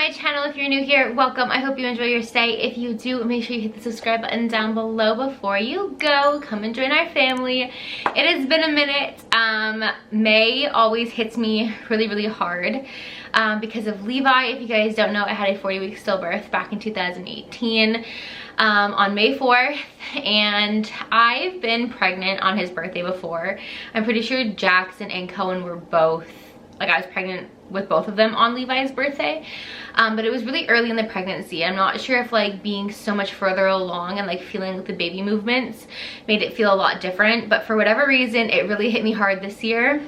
my channel. If you're new here, welcome. I hope you enjoy your stay. If you do, make sure you hit the subscribe button down below before you go. Come and join our family. It has been a minute. May always hits me really hard because of Levi. If you guys don't know, I had a 40-week stillbirth back in 2018 on May 4th, and I've been pregnant on his birthday before. I'm pretty sure Jackson and Cohen were both, like, I was pregnant with both of them on Levi's birthday, but it was really early in the pregnancy. I'm not sure if like being so much further along and like feeling like the baby movements made it feel a lot different, but for whatever reason it really hit me hard this year.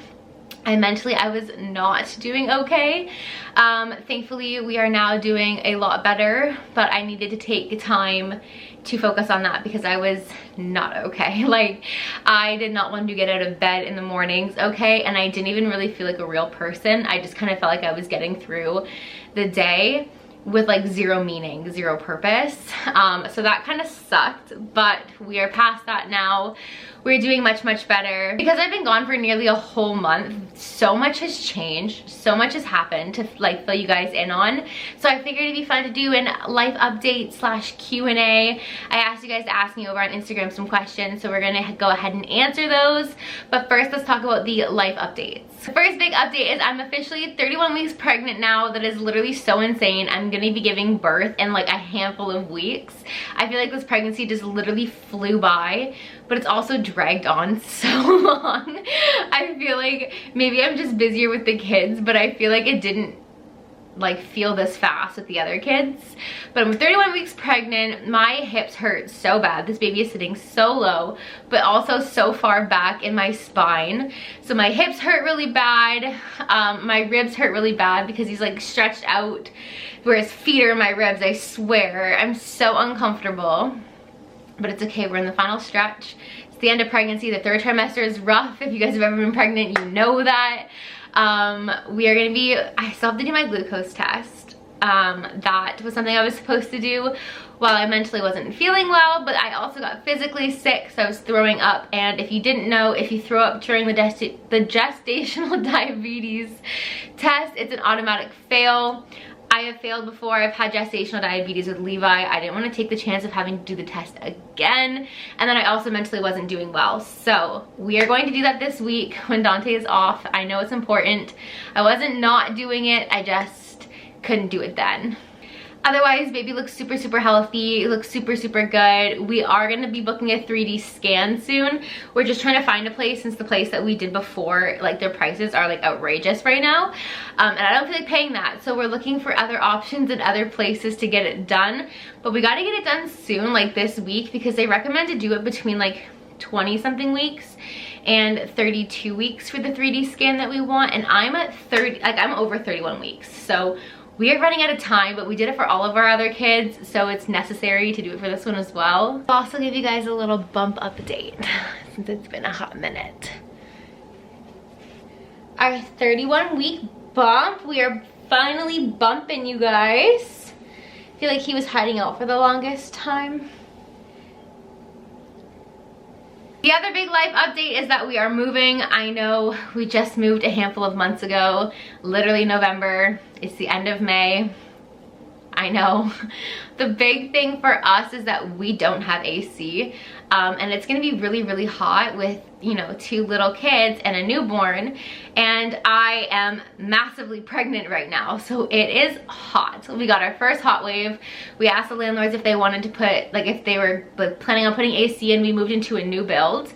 And mentally I was not doing okay. Thankfully we are now doing a lot better, but I needed to take time to focus on that because I was not okay. Like, I did not want to get out of bed in the mornings, okay? And I didn't even really feel like a real person. I just kind of felt like I was getting through the day with like zero meaning, zero purpose. So that kind of sucked, but we are past that now. We're doing much better. Because I've been gone for nearly a whole month, so much has changed, so much has happened to like fill you guys in on. So I figured it'd be fun to do a life update / Q&A. I asked you guys to ask me over on Instagram some questions, so we're gonna go ahead and answer those. But first, let's talk about the life updates. The first big update is I'm officially 31 weeks pregnant now. That is literally so insane. I'm gonna be giving birth in like a handful of weeks. I feel like this pregnancy just literally flew by, but it's also dragged on so long. I feel like maybe I'm just busier with the kids, but I feel like it didn't like feel this fast with the other kids. But I'm 31 weeks pregnant. My hips hurt so bad. This baby is sitting so low, but also so far back in my spine. So my hips hurt really bad. My ribs hurt really bad because he's like stretched out where his feet are in my ribs. I swear, I'm so uncomfortable. But it's okay, we're in the final stretch. It's the end of pregnancy. The third trimester is rough. If you guys have ever been pregnant, you know that. We are gonna be, I still have to do my glucose test. That was something I was supposed to do while I mentally wasn't feeling well, but I also got physically sick, so I was throwing up. And if you didn't know, if you throw up during the gestational diabetes test, it's an automatic fail. I have failed before. I've had gestational diabetes with Levi. I didn't want to take the chance of having to do the test again. And then I also mentally wasn't doing well. So we are going to do that this week when Dante is off. I know it's important. I wasn't not doing it. I just couldn't do it then. Otherwise, baby looks super healthy, looks super good. We are going to be booking a 3D scan soon. We're just trying to find a place since the place that we did before, like, their prices are like outrageous right now. And I don't feel like paying that. So we're looking for other options and other places to get it done. But we got to get it done soon, like this week, because they recommend to do it between like 20-something weeks and 32 weeks for the 3D scan that we want. And I'm at 30, like I'm over 31 weeks. So we are running out of time, but we did it for all of our other kids, so it's necessary to do it for this one as well. I'll also give you guys a little bump update since it's been a hot minute. Our 31-week bump, we are finally bumping, you guys. I feel like he was hiding out for the longest time. The other big life update is that we are moving. I know we just moved a handful of months ago, literally November. It's the end of May. I know. The big thing for us is that we don't have AC, and it's gonna be really hot with, you know, 2 little kids and a newborn, and I am massively pregnant right now, so it is hot. We got our first hot wave. We asked the landlords if they wanted to put, like, if they were like planning on putting AC in. We moved into a new build.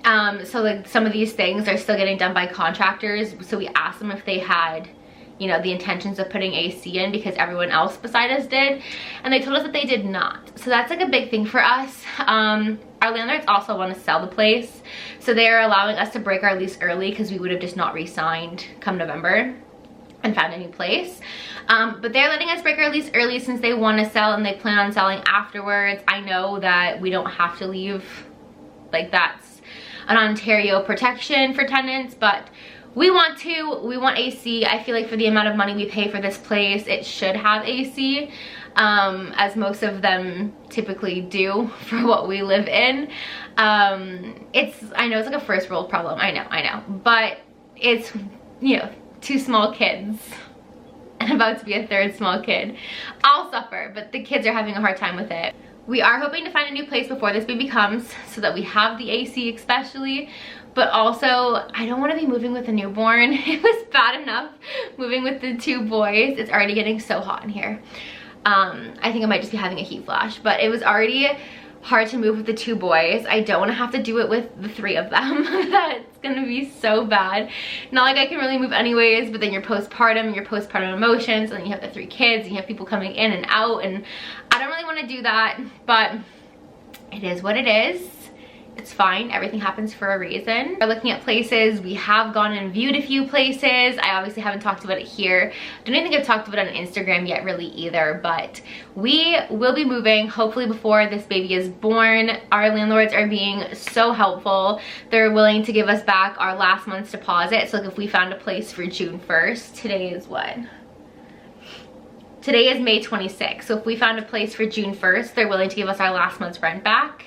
So like some of these things are still getting done by contractors, so we asked them if they had, you know, the intentions of putting AC in because everyone else beside us did, and they told us that they did not. So that's like a big thing for us. Our landlords also want to sell the place, so they are allowing us to break our lease early because we would have just not re-signed come November and found a new place. But they're letting us break our lease early since they want to sell and they plan on selling afterwards. I know that we don't have to leave, like that's an Ontario protection for tenants, but we want AC. I feel like for the amount of money we pay for this place, it should have AC, as most of them typically do for what we live in. I know it's like a first world problem, I know, but it's, you know, 2 small kids and about to be a third small kid. I'll suffer, but the kids are having a hard time with it. We are hoping to find a new place before this baby comes so that we have the AC especially, but also I don't want to be moving with a newborn. It was bad enough moving with the 2 boys. It's already getting so hot in here. I think I might just be having a heat flash, but it was already hard to move with the 2 boys. I don't want to have to do it with the 3 of them. That's gonna be so bad. Not like I can really move anyways, but then your postpartum emotions, and then you have the 3 kids, and you have people coming in and out, and I don't really want to do that, but it is what it is. It's fine. Everything happens for a reason. We're looking at places. We have gone and viewed a few places. I obviously haven't talked about it here. I don't even think I've talked about it on Instagram yet really either, but we will be moving hopefully before this baby is born. Our landlords are being so helpful. They're willing to give us back our last month's deposit. So like if we found a place for June 1st, today is what? Today is May 26th. So if we found a place for June 1st, they're willing to give us our last month's rent back,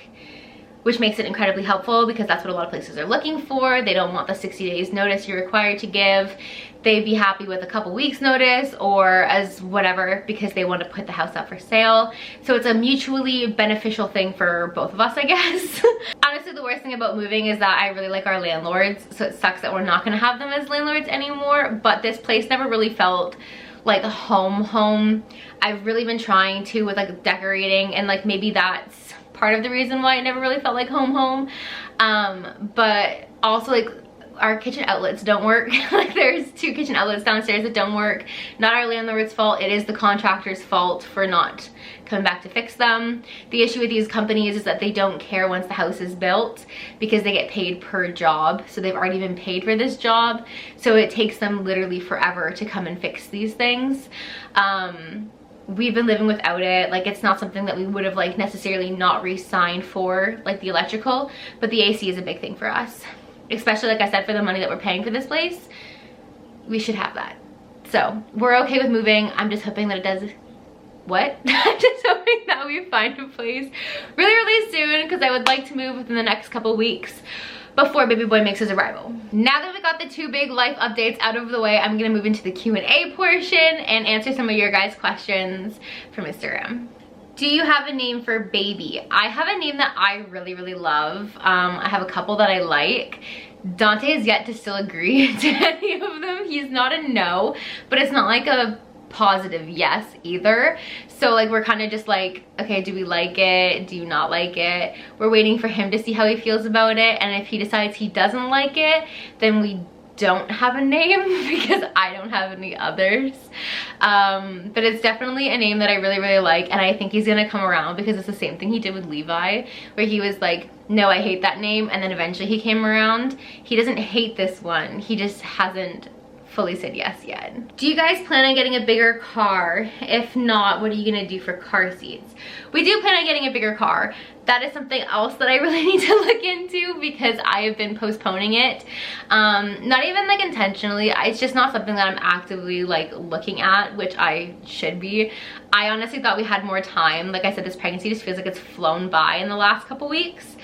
which makes it incredibly helpful because that's what a lot of places are looking for. They don't want the 60 days notice you're required to give. They'd be happy with a couple weeks notice or as whatever because they want to put the house up for sale. So it's a mutually beneficial thing for both of us, I guess. Honestly, the worst thing about moving is that I really like our landlords, so it sucks that we're not going to have them as landlords anymore, but this place never really felt like a home. I've really been trying to with like decorating, and like maybe that's part of the reason why it never really felt like home. But also like our kitchen outlets don't work. Like there's 2 kitchen outlets downstairs that don't work. Not our landlord's fault, it is the contractor's fault for not coming back to fix them. The issue with these companies is that they don't care once the house is built because they get paid per job. So they've already been paid for this job. So it takes them literally forever to come and fix these things. We've been living without it. Like it's not something that we would have like necessarily not re-signed for, like the electrical, but the AC is a big thing for us. Especially like I said, for the money that we're paying for this place, we should have that. So we're okay with moving. I'm just hoping that it does, what? I'm just hoping that we find a place really soon because I would like to move within the next couple weeks before baby boy makes his arrival. Now that we got the 2 big life updates out of the way, I'm gonna move into the Q&A portion and answer some of your guys' questions from Instagram. Do you have a name for baby? I have a name that I really love. I have a couple that I like. Dante has yet to still agree to any of them. He's not a no, but it's not like a positive yes either. So like we're kind of just like, okay, do we like it? Do you not like it? We're waiting for him to see how he feels about it, and if he decides he doesn't like it, then we don't have a name because I don't have any others. But it's definitely a name that I really like, and I think he's gonna come around because it's the same thing he did with Levi, where he was like, no, I hate that name, and then eventually he came around. He doesn't hate this one, he just hasn't fully said yes yet. Do you guys plan on getting a bigger car? If not, what are you gonna do for car seats? We do plan on getting a bigger car. That is something else that I really need to look into because I have been postponing it. Not even like intentionally, it's just not something that I'm actively like looking at, which I should be. I honestly thought we had more time. Like I said, this pregnancy just feels like it's flown by in the last couple weeks,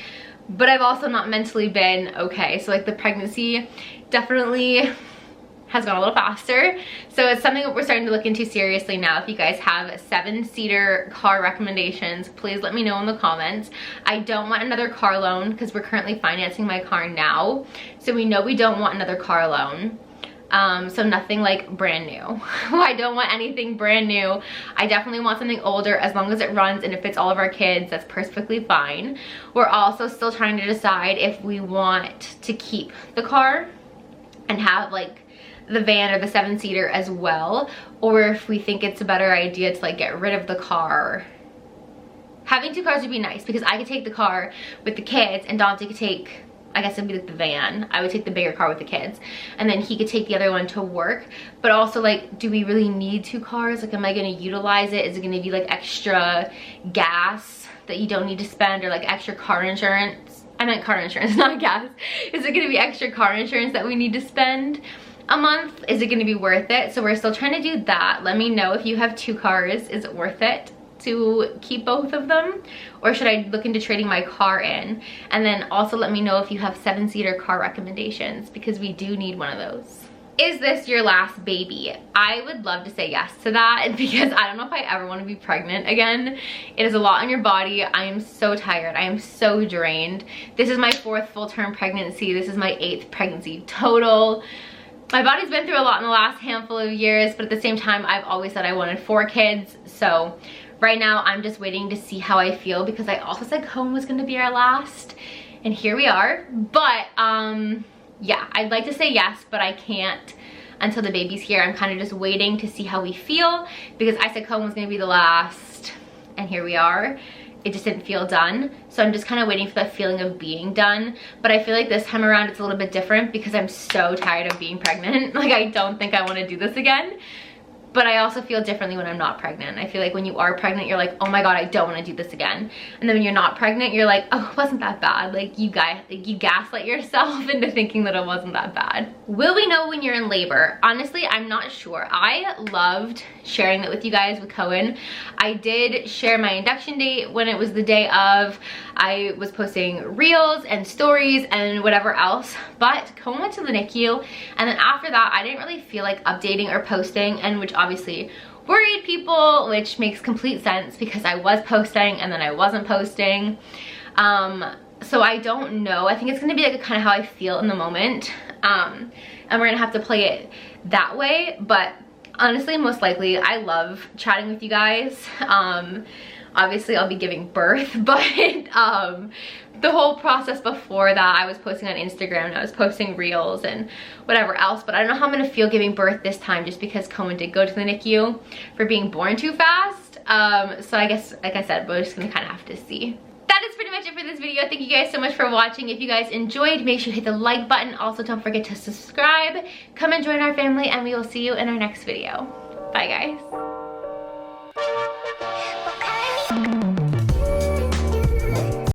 but I've also not mentally been okay. So like the pregnancy definitely has gone a little faster. So it's something that we're starting to look into seriously now. If you guys have 7-seater car recommendations, please let me know in the comments. I don't want another car loan because we're currently financing my car now. So we know we don't want another car loan. So nothing like brand new. I don't want anything brand new. I definitely want something older. As long as it runs and it fits all of our kids, that's perfectly fine. We're also still trying to decide if we want to keep the car and have like the van or the 7-seater as well, or if we think it's a better idea to like get rid of the car. Having 2 cars would be nice because I could take the car with the kids and Dante could take, I guess it'd be like the van. I would take the bigger car with the kids and then he could take the other one to work. But also like, do we really need 2 cars? Like, am I gonna utilize it? Is it gonna be like extra gas that you don't need to spend, or like extra car insurance? I meant car insurance, not gas. Is it gonna be extra car insurance that we need to spend a month? Is it going to be worth it? So we're still trying to do that. Let me know if you have 2 cars. Is it worth it to keep both of them, or should I look into trading my car in? And then also let me know if you have 7-seater car recommendations because we do need one of those. is this your last baby? I would love to say yes to that because I don't know if I ever want to be pregnant again. It is a lot on your body. I am so tired. I am so drained. This is my 4th full-term pregnancy. This is my 8th pregnancy total. My body's been through a lot in the last handful of years, but at the same time, I've always said I wanted 4 kids. So right now, I'm just waiting to see how I feel because I also said Cohen was going to be our last, and here we are. But yeah, I'd like to say yes, but I can't until the baby's here. I'm kind of just waiting to see how we feel because I said Cohen was going to be the last, and here we are. It just didn't feel done. So I'm just kind of waiting for that feeling of being done. But I feel like this time around it's a little bit different because I'm so tired of being pregnant. Like, I don't think I want to do this again. But I also feel differently when I'm not pregnant. I feel like when you are pregnant, you're like, oh my God, I don't want to do this again. And then when you're not pregnant, you're like, oh, it wasn't that bad. Like, you gaslight yourself into thinking that it wasn't that bad. Will we know when you're in labor? Honestly, I'm not sure. I loved sharing that with you guys with Cohen. I did share my induction date when it was the day of. I was posting reels and stories and whatever else, but Cohen went to the NICU, and then after that, I didn't really feel like updating or posting, and which obviously worried people, which makes complete sense because I was posting and then I wasn't posting. So I don't know. I think it's gonna be like kind of how I feel in the moment, and we're gonna have to play it that way. But honestly, most likely, I love chatting with you guys. Obviously I'll be giving birth, but the whole process before that, I was posting on Instagram and I was posting reels and whatever else, but I don't know how I'm gonna feel giving birth this time just because Cohen did go to the NICU for being born too fast. So I guess, like I said, we're just gonna kind of have to see. That is pretty much it for this video. Thank you guys so much for watching. If you guys enjoyed, make sure to hit the like button. Also, don't forget to subscribe. Come and join our family, and we will see you in our next video. Bye, guys.